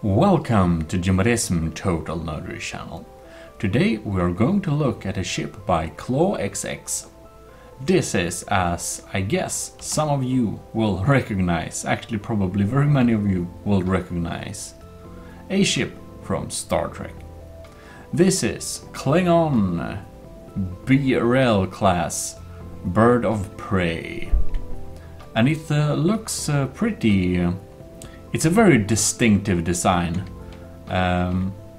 Welcome to Gmodism Total Nerdery channel. Today we are going to look at a ship by Klawxx. This is, as I guess some of you will recognize, actually probably very many of you will recognize, a ship from Star Trek. This is Klingon BRL class Bird of Prey. And it looks pretty... It's a very distinctive design.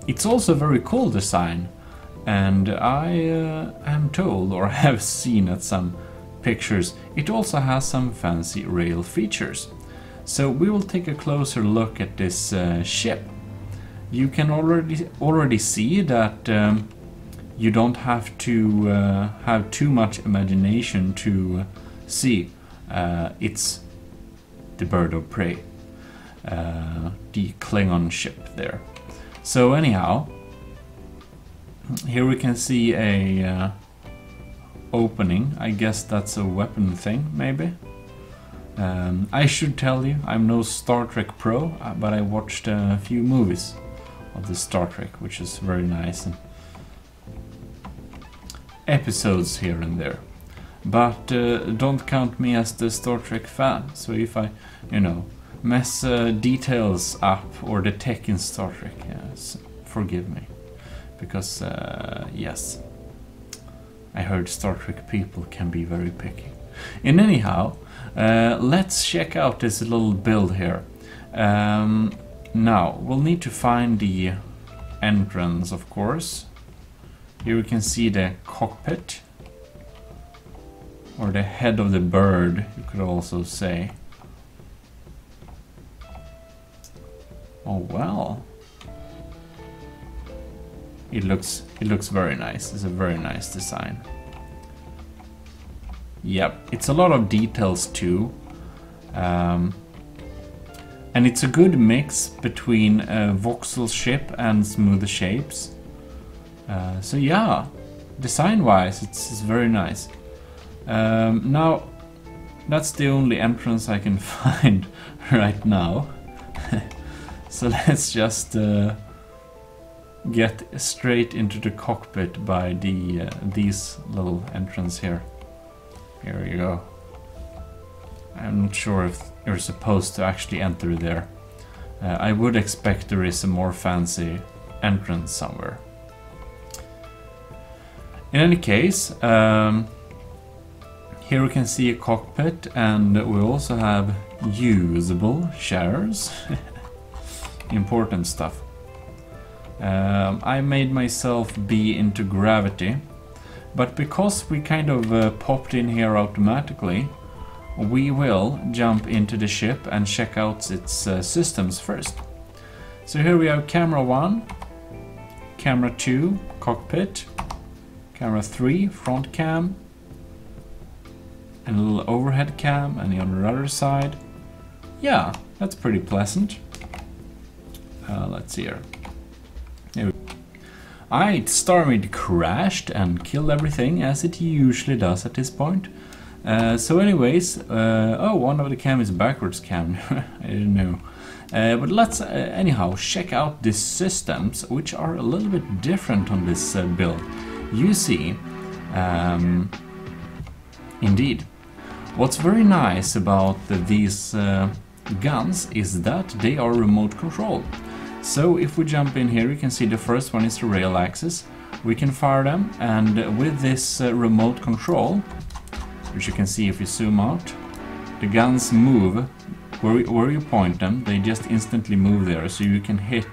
It's also a very cool design, and I am told, or have seen at some pictures, it also has some fancy rail features. So we will take a closer look at this ship. You can already see that you don't have to have too much imagination to see it's the Bird of Prey. The Klingon ship there. So anyhow, here we can see a opening. I guess that's a weapon thing, maybe. I should tell you, I'm no Star Trek pro, but I watched a few movies of the Star Trek, which is very nice, and episodes here and there. But don't count me as the Star Trek fan, so if I, mess details up or the tech in Star Trek, yes, forgive me, because yes, I heard Star Trek people can be very picky. And anyhow, let's check out this little build here. Now we'll need to find the entrance, of course. Here we can see the cockpit, or the head of the bird, you could also say. Oh well, it looks very nice. It's a very nice design. Yep, it's a lot of details too, and it's a good mix between a voxel ship and smooth shapes. So yeah, design-wise, it's very nice. Now, that's the only entrance I can find right now. So let's just get straight into the cockpit by these little entrance here. Here you go. I'm not sure if you're supposed to actually enter there. I would expect there is a more fancy entrance somewhere. In any case, here we can see a cockpit, and we also have usable chairs. Important stuff. I made myself be into gravity, but because we kind of popped in here automatically, we will jump into the ship and check out its systems first. So here we have camera 1, camera 2, cockpit, camera 3, front cam, and a little overhead cam, and on the other side. Yeah, that's pretty pleasant. Let's see here. Alright, StarMade crashed and killed everything, as it usually does at this point. So anyways, oh, one of the cam is backwards cam. I didn't know. But let's anyhow check out the systems, which are a little bit different on this build. You see, indeed, what's very nice about these guns is that they are remote controlled. So if we jump in here, you can see the first one is the rail axis. We can fire them, and with this remote control, which you can see if you zoom out, the guns move where you point them. They just instantly move there, so you can hit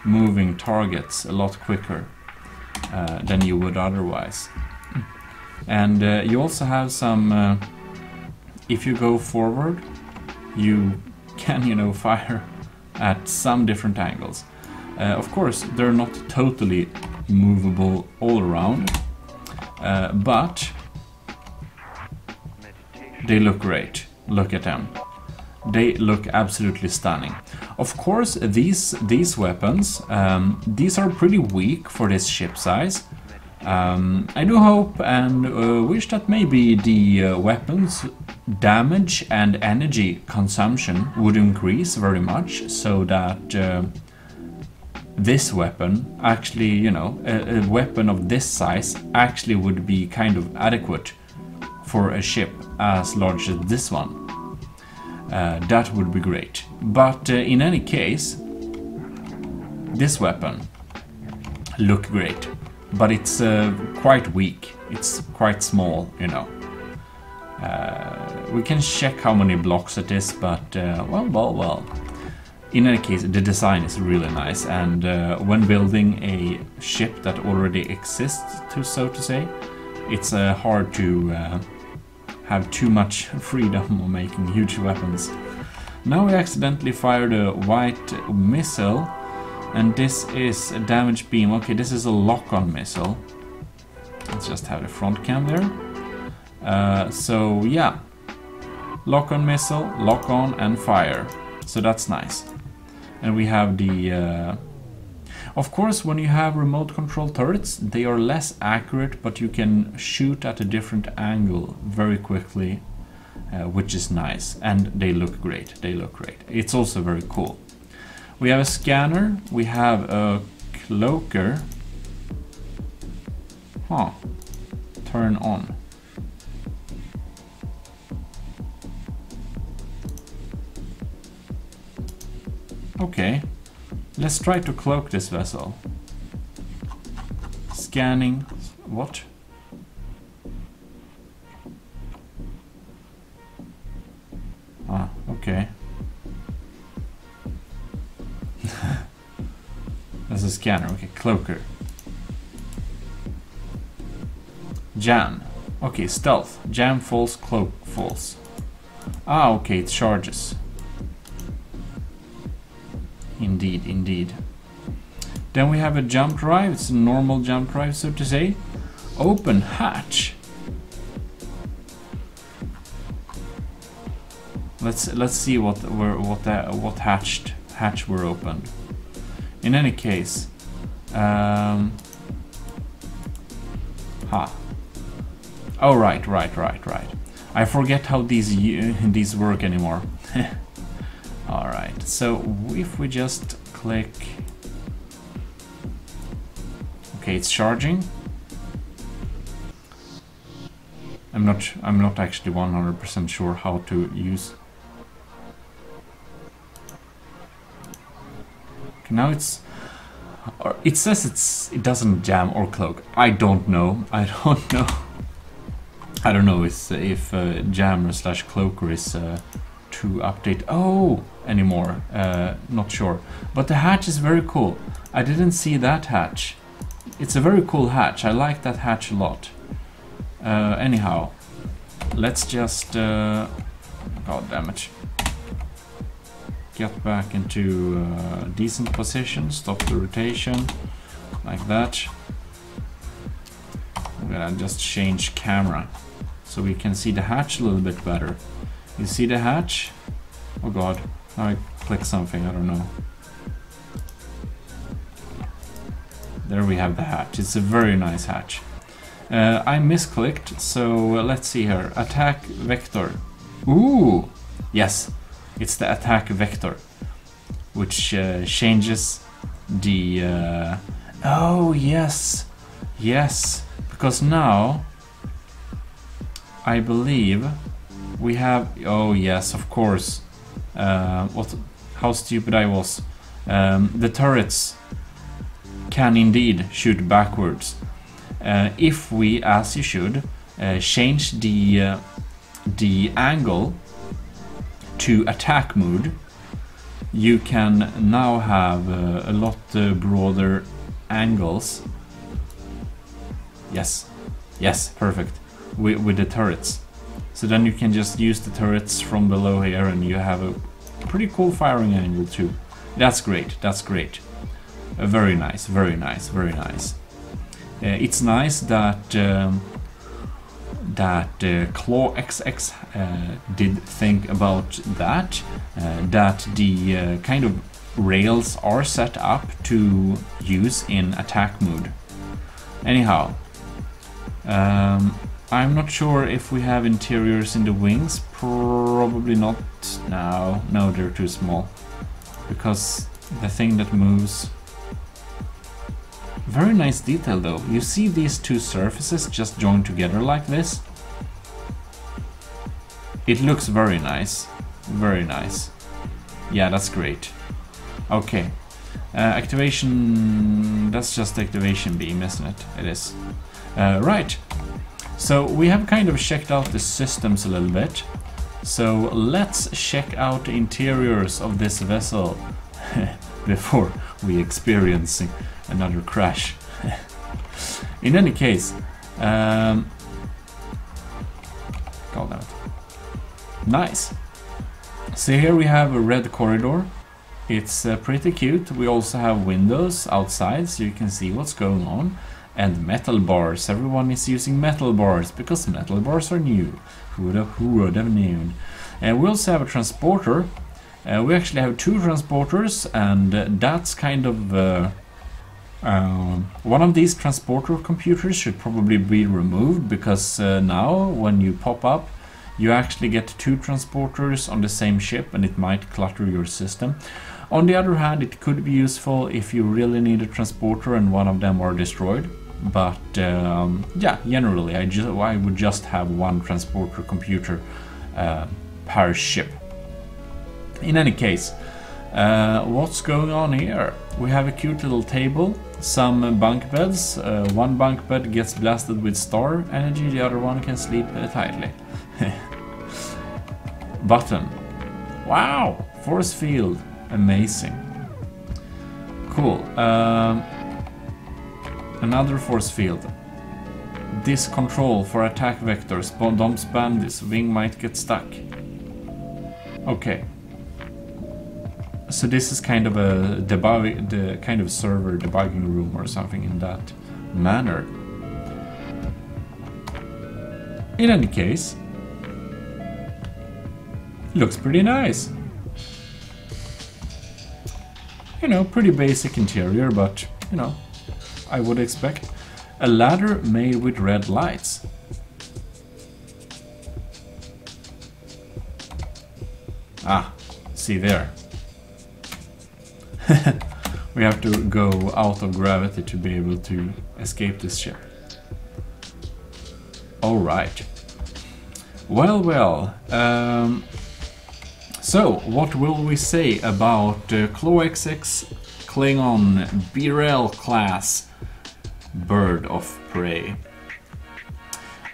moving targets a lot quicker than you would otherwise. And you also have some, if you go forward, you can, fire at some different angles. Of course, they're not totally movable all around, but they look great. Look at them. They look absolutely stunning. Of course, these weapons, these are pretty weak for this ship size. I do hope and wish that maybe the weapons damage and energy consumption would increase very much, so that this weapon actually, you know, a weapon of this size actually would be kind of adequate for a ship as large as this one. That would be great. But in any case, this weapon look great, but it's quite weak. It's quite small, you know. We can check how many blocks it is, but well. In any case, the design is really nice, and when building a ship that already exists, so to say, it's hard to have too much freedom of making huge weapons. Now we accidentally fired a white missile, and this is a damage beam. Okay, this is a lock-on missile. Let's just have the front cam there. So yeah, lock-on missile, lock-on and fire. So that's nice. And we have the... of course, when you have remote control turrets, they are less accurate, but you can shoot at a different angle very quickly, which is nice. And they look great. They look great. It's also very cool. We have a scanner. We have a cloaker. Huh. Turn on. Okay. Let's try to cloak this vessel. Scanning. What? Ah, okay. That's a scanner. Okay, cloaker. Jam. Okay, stealth. Jam false, cloak false. Ah, okay, it charges. Indeed, indeed. Then we have a jump drive. It's a normal jump drive, so to say. Open hatch. Let's see what hatch were opened. In any case, Oh, right. I forget how these work anymore. All right. So if we just click, okay, it's charging. I'm not actually 100% sure how to use. Okay, now it says it doesn't jam or cloak. I don't know. I don't know if jammer / cloaker is to update anymore. Not sure. But the hatch is very cool. I didn't see that hatch. It's a very cool hatch. I like that hatch a lot. Anyhow, let's just god damn it, get back into a decent position, stop the rotation like that. I'm gonna just change camera so we can see the hatch a little bit better. You see the hatch? Oh god, now I click something, I don't know. There we have the hatch. It's a very nice hatch. I misclicked, so let's see here. Attack vector. Ooh! Yes, it's the attack vector, which changes the... oh, yes! Yes! Because now, I believe, we have... oh, yes, of course. How stupid I was. The turrets can indeed shoot backwards. If we, as you should, change the angle to attack mode, you can now have a lot broader angles. Yes, perfect, with the turrets. So then you can just use the turrets from below here, and you have a pretty cool firing angle too. That's great. Very nice. It's nice that Klawxx did think about that. That the kind of rails are set up to use in attack mode. Anyhow, I'm not sure if we have interiors in the wings. Probably not. No, they're too small. Because the thing that moves... Very nice detail though. You see these two surfaces just joined together like this? It looks very nice. Very nice. Yeah, that's great. Okay. Activation... That's just activation beam, isn't it? It is. Right. So we have kind of checked out the systems a little bit. So let's check out the interiors of this vessel before we experience another crash. In any case, God damn it. Nice. So here we have a red corridor. It's pretty cute. We also have windows outside so you can see what's going on. And metal bars. Everyone is using metal bars because metal bars are new. Who would have known? And we also have a transporter. We actually have two transporters, and that's kind of one of these transporter computers should probably be removed because now when you pop up you actually get two transporters on the same ship and it might clutter your system. On the other hand, it could be useful if you really need a transporter and one of them are destroyed. But yeah, generally I would just have one transporter computer per ship. In any case, what's going on here? We have a cute little table, some bunk beds. One bunk bed gets blasted with star energy, the other one can sleep tightly. Button. Wow! Force field. Amazing. Cool. Another force field. This control for attack vectors. Don't spam this. Wing might get stuck. Okay. So this is kind of a the kind of server debugging room or something in that manner. In any case, looks pretty nice. You know, pretty basic interior, but you know, I would expect. A ladder made with red lights. Ah, see there. We have to go out of gravity to be able to escape this ship. Alright. Well. So, what will we say about Klawxx Klingon BRL class bird of prey?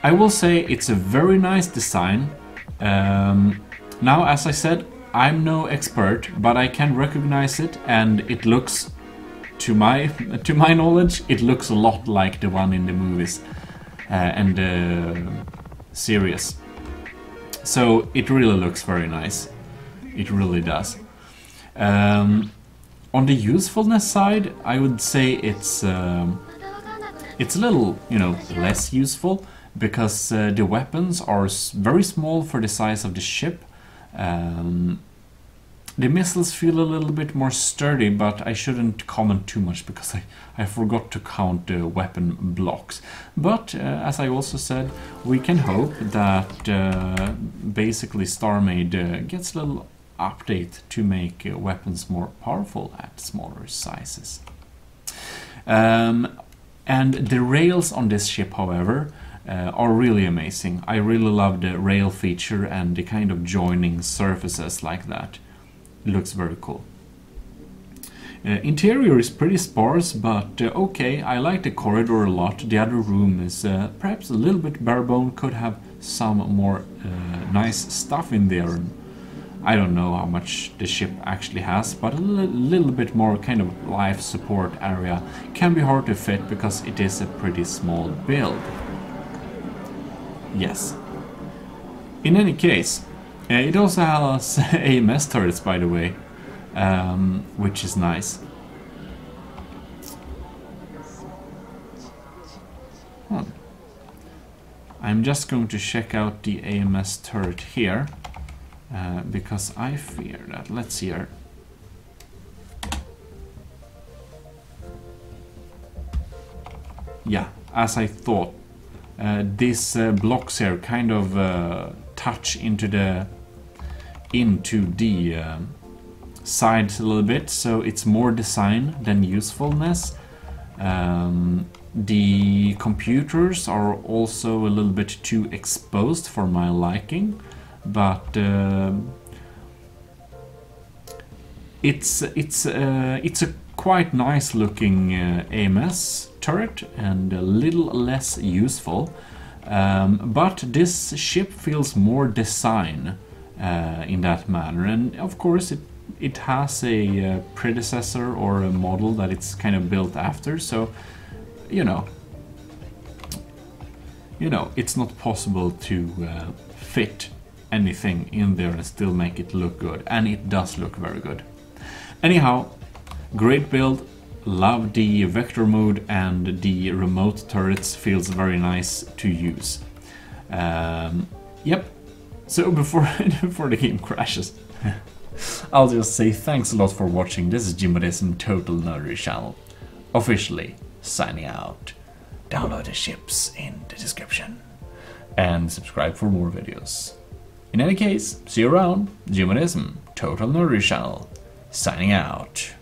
I will say it's a very nice design. Now, as I said, I'm no expert, but I can recognize it, and it looks, to my knowledge, it looks a lot like the one in the movies and the series. So it really looks very nice. It really does. On the usefulness side, I would say it's a little, you know, less useful because the weapons are very small for the size of the ship. The missiles feel a little bit more sturdy, but I shouldn't comment too much because I forgot to count the weapon blocks. But as I also said, we can hope that basically StarMade gets a little update to make weapons more powerful at smaller sizes. And the rails on this ship, however, are really amazing. I really love the rail feature and the kind of joining surfaces like that. It looks very cool. Interior is pretty sparse, but okay, I like the corridor a lot. The other room is perhaps a little bit bare bone, could have some more nice stuff in there. I don't know how much the ship actually has, but a little bit more kind of life support area can be hard to fit because it is a pretty small build. Yes. In any case, it also has AMS turrets, by the way, which is nice. I'm just going to check out the AMS turret here, because I fear that. Let's see here. Yeah, as I thought, these blocks here kind of touch into the sides a little bit, so it's more design than usefulness. The computers are also a little bit too exposed for my liking, but it's a quite nice looking AMS turret and a little less useful, but this ship feels more design in that manner, and of course it has a predecessor or a model that it's kind of built after, so you know it's not possible to fit anything in there and still make it look good, and it does look very good. Anyhow, great build, love the vector mode, and the remote turrets feels very nice to use. Yep, so before the game crashes, I'll just say thanks a lot for watching. This is Gmodism Total Nerdery channel, officially signing out. Download the ships in the description and subscribe for more videos. In any case, see you around. Gmodism Total Nerdery channel, signing out.